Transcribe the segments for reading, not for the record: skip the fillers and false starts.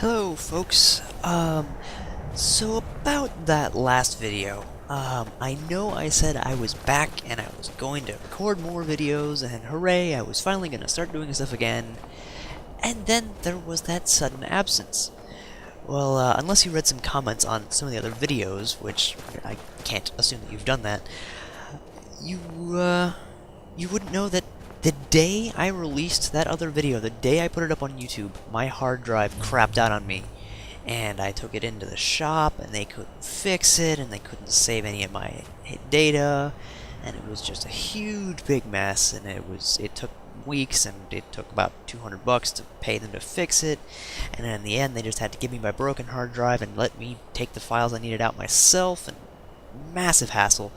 Hello, folks. So about that last video, I know I said I was back and I was going to record more videos, and hooray, I was finally going to start doing stuff again, and then there was that sudden absence. Well, unless you read some comments on some of the other videos, which I can't assume that you've done that, you, you wouldn't know that the day I released that other video, the day I put it up on YouTube, my hard drive crapped out on me. And I took it into the shop, and they couldn't fix it, and they couldn't save any of my data, and it was just a huge big mess, and it took weeks, and it took about $200 to pay them to fix it, and in the end they just had to give me my broken hard drive and let me take the files I needed out myself, and massive hassle.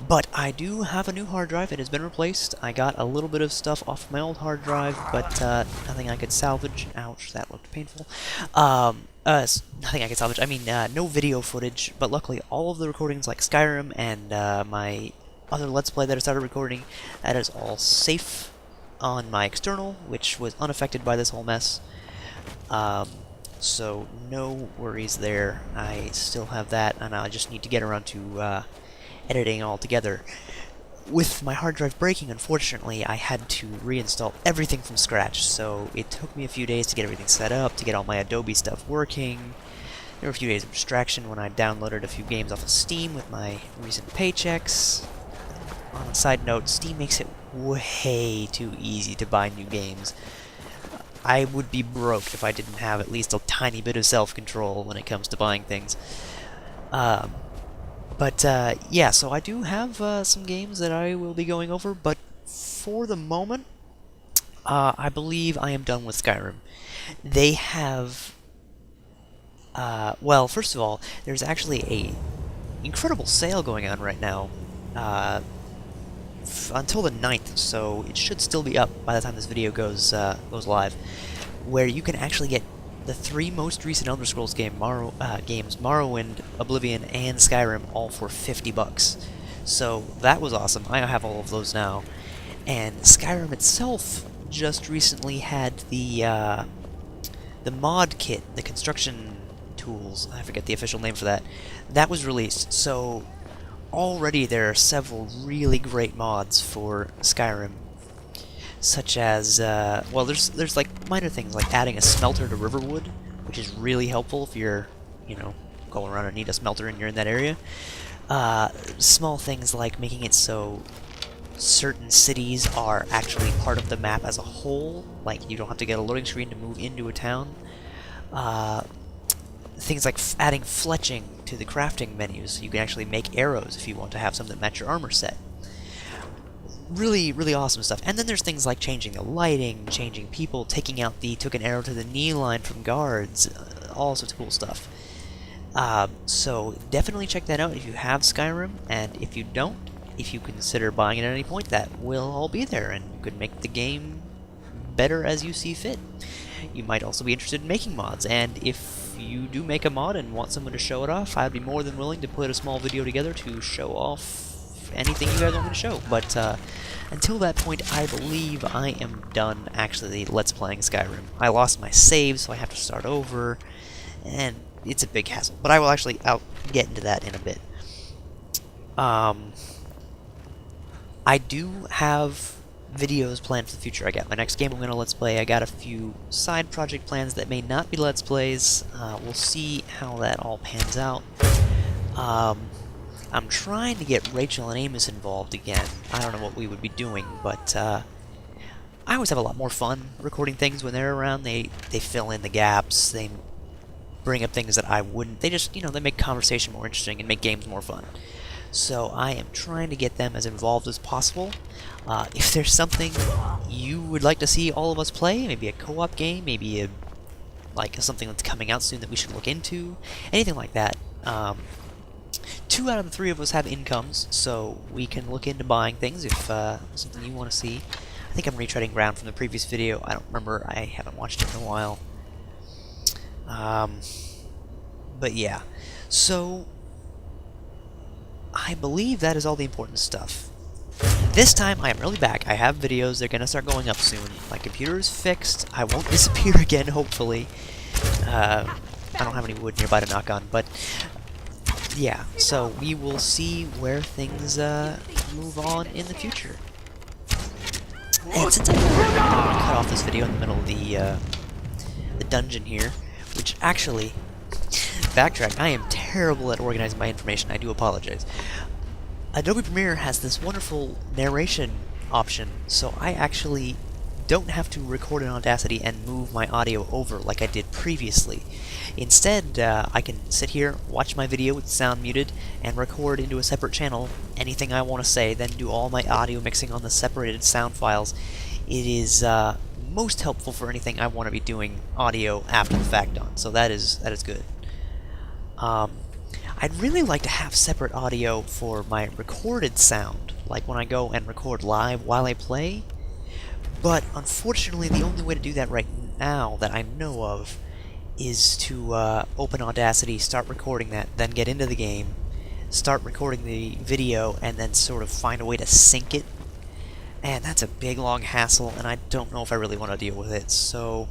But I do have a new hard drive. It has been replaced. I got a little bit of stuff off my old hard drive, but nothing I could salvage. Ouch, that looked painful. Nothing I could salvage. I mean, no video footage, but luckily all of the recordings like Skyrim and my other Let's Play that I started recording, that is all safe on my external, which was unaffected by this whole mess. So no worries there. I still have that, and I just need to get around to editing all together. With my hard drive breaking, unfortunately, I had to reinstall everything from scratch, so it took me a few days to get everything set up, to get all my Adobe stuff working. There were a few days of distraction when I downloaded a few games off of Steam with my recent paychecks. On a side note, Steam makes it way too easy to buy new games. I would be broke if I didn't have at least a tiny bit of self-control when it comes to buying things. Yeah, so I do have some games that I will be going over, but for the moment, I believe I am done with Skyrim. They have... well, first of all, there's actually a incredible sale going on right now, until the 9th, so it should still be up by the time this video goes live, where you can actually get the 3 most recent Elder Scrolls games, Morrowind, Oblivion, and Skyrim, all for $50. So that was awesome. I have all of those now. And Skyrim itself just recently had the mod kit, the construction tools, I forget the official name for that, that was released. So already there are several really great mods for Skyrim, such as, well, there's like minor things like adding a smelter to Riverwood, which is really helpful if you're, going around and need a smelter and you're in that area. Small things like making it so certain cities are actually part of the map as a whole, like you don't have to get a loading screen to move into a town. Things like adding fletching to the crafting menus, so you can actually make arrows if you want to have some that match your armor set. Really, really awesome stuff. And then there's things like changing the lighting, changing people, taking out the took an arrow to the knee line from guards, all sorts of cool stuff. So definitely check that out if you have Skyrim, and if you don't, if you consider buying it at any point, that will all be there, and you could make the game better as you see fit. You might also be interested in making mods, and if you do make a mod and want someone to show it off, I'd be more than willing to put a small video together to show off anything you guys want me to show. But until that point, I believe I am done actually Let's Playing Skyrim. I lost my save, so I have to start over, and it's a big hassle. But I will actually get into that in a bit. I do have videos planned for the future. I got my next game I'm going to Let's Play. I got a few side project plans that may not be Let's Plays. We'll see how that all pans out. I'm trying to get Rachel and Amos involved again. I don't know what we would be doing, but I always have a lot more fun recording things when they're around. They fill in the gaps. They bring up things that I wouldn't. They just, they make conversation more interesting and make games more fun. So I am trying to get them as involved as possible. If there's something you would like to see all of us play, maybe a co-op game, maybe something that's coming out soon that we should look into, anything like that. 2 out of the 3 of us have incomes, so we can look into buying things if something you want to see. I think I'm retreading ground from the previous video. I don't remember. I haven't watched it in a while. But yeah. So I believe that is all the important stuff. This time, I am really back. I have videos. They're going to start going up soon. My computer is fixed. I won't disappear again, hopefully. I don't have any wood nearby to knock on, but yeah. So we will see where things move on in the future. And since I cut off this video in the middle of the dungeon here, which actually, backtrack, I am terrible at organizing my information. I do apologize. Adobe Premiere has this wonderful narration option, so I actually don't have to record in Audacity and move my audio over like I did previously. Instead, I can sit here, watch my video with the sound muted, and record into a separate channel anything I want to say, then do all my audio mixing on the separated sound files. It is most helpful for anything I want to be doing audio after the fact on, so that is good. I'd really like to have separate audio for my recorded sound, like when I go and record live while I play, but unfortunately the only way to do that right now that I know of is to open Audacity, start recording that, then get into the game, start recording the video, and then sort of find a way to sync it. And that's a big long hassle, and I don't know if I really want to deal with it, so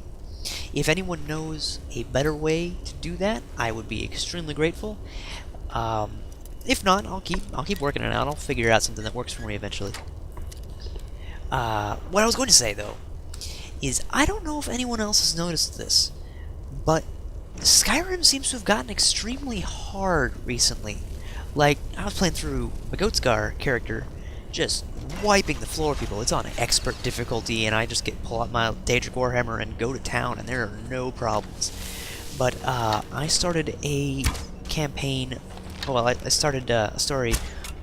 if anyone knows a better way to do that, I would be extremely grateful. If not, I'll keep working it out. I'll figure out something that works for me eventually. What I was going to say, though, is I don't know if anyone else has noticed this, but Skyrim seems to have gotten extremely hard recently. Like, I was playing through my Goatscar character, just wiping the floor with people. It's on expert difficulty, and I just pull out my Daedric Warhammer and go to town, and there are no problems. But I started a campaign. Well, I started a story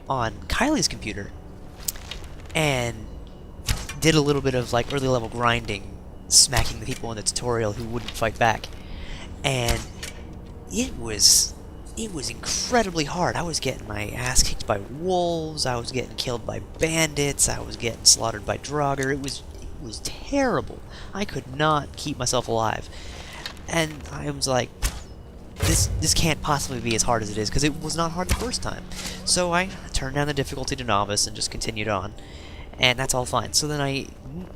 on Kylie's computer, and did a little bit of like early level grinding, smacking the people in the tutorial who wouldn't fight back, and it was incredibly hard. I was getting my ass kicked by wolves, I was getting killed by bandits, I was getting slaughtered by Draugr. It was terrible. I could not keep myself alive. And I was like, this can't possibly be as hard as it is, because it was not hard the first time. So I turned down the difficulty to novice and just continued on. And that's all fine. So then I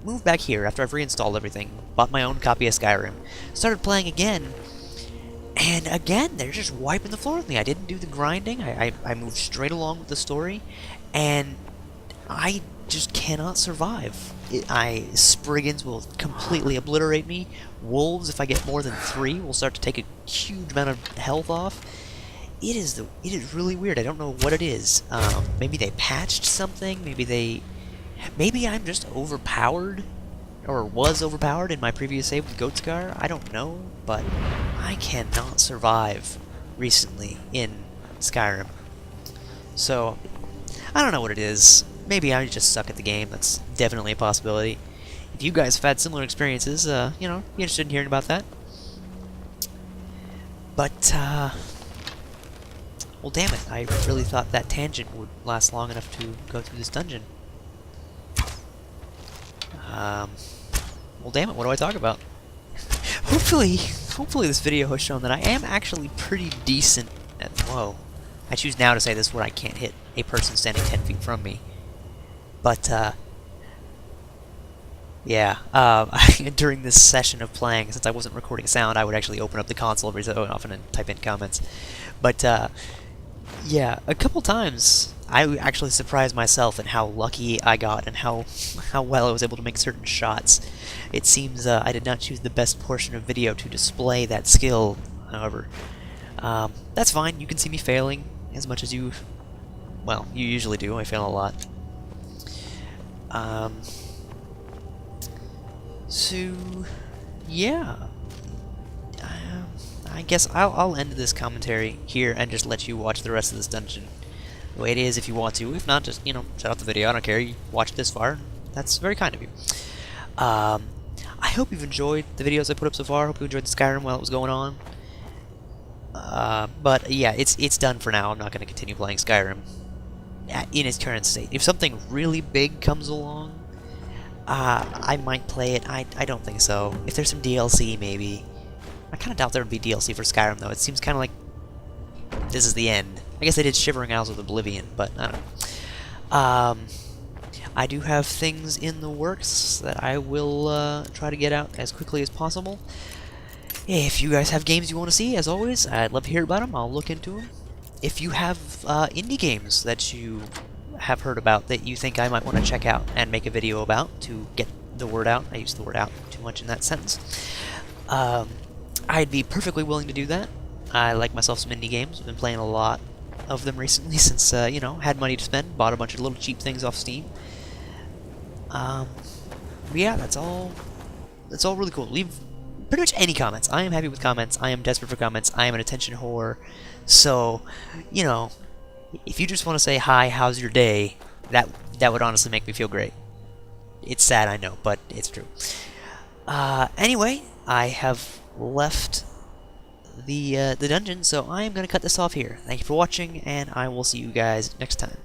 moved back here after I've reinstalled everything, bought my own copy of Skyrim, started playing again, and again, they're just wiping the floor with me. I didn't do the grinding, I moved straight along with the story, and I just cannot survive. Spriggans will completely obliterate me. Wolves, if I get more than 3, will start to take a huge amount of health off. It is really weird. I don't know what it is. Maybe they patched something, maybe I'm just overpowered, or was overpowered in my previous save with Goatscar. I don't know, but I cannot survive recently in Skyrim. So, I don't know what it is. Maybe I just suck at the game. That's definitely a possibility. If you guys have had similar experiences, you know, be interested in hearing about that. But, well, damn it. I really thought that tangent would last long enough to go through this dungeon. Well, damn it, what do I talk about? Hopefully this video has shown that I am actually pretty decent at... Whoa. I choose now to say this where I can't hit a person standing 10 feet from me. But, yeah, during this session of playing, since I wasn't recording sound, I would actually open up the console every so often and type in comments. But, yeah, a couple times I actually surprised myself at how lucky I got and how well I was able to make certain shots. It seems I did not choose the best portion of video to display that skill, however. That's fine, you can see me failing as much as you usually do. I fail a lot. So, yeah. I guess I'll end this commentary here and just let you watch the rest of this dungeon the way it is if you want to. If not, just, you know, shut off the video. I don't care. You watched this far. That's very kind of you. I hope you've enjoyed the videos I put up so far. I hope you enjoyed the Skyrim while it was going on. But yeah, it's done for now. I'm not going to continue playing Skyrim in its current state. If something really big comes along, I might play it. I don't think so. If there's some DLC, maybe. I kind of doubt there would be DLC for Skyrim, though. It seems kind of like this is the end. I guess they did Shivering Isles with Oblivion, but I don't know. I do have things in the works that I will try to get out as quickly as possible. If you guys have games you want to see, as always, I'd love to hear about them. I'll look into them. If you have indie games that you have heard about that you think I might want to check out and make a video about to get the word out, I use the word out too much in that sentence, I'd be perfectly willing to do that. I like myself some indie games. I've been playing a lot of them recently since, had money to spend, bought a bunch of little cheap things off Steam. But yeah, that's all really cool. Leave pretty much any comments. I am happy with comments. I am desperate for comments. I am an attention whore. So, if you just want to say, hi, how's your day, that would honestly make me feel great. It's sad, I know, but it's true. Anyway, I have left the dungeon, so I am going to cut this off here. Thank you for watching, and I will see you guys next time.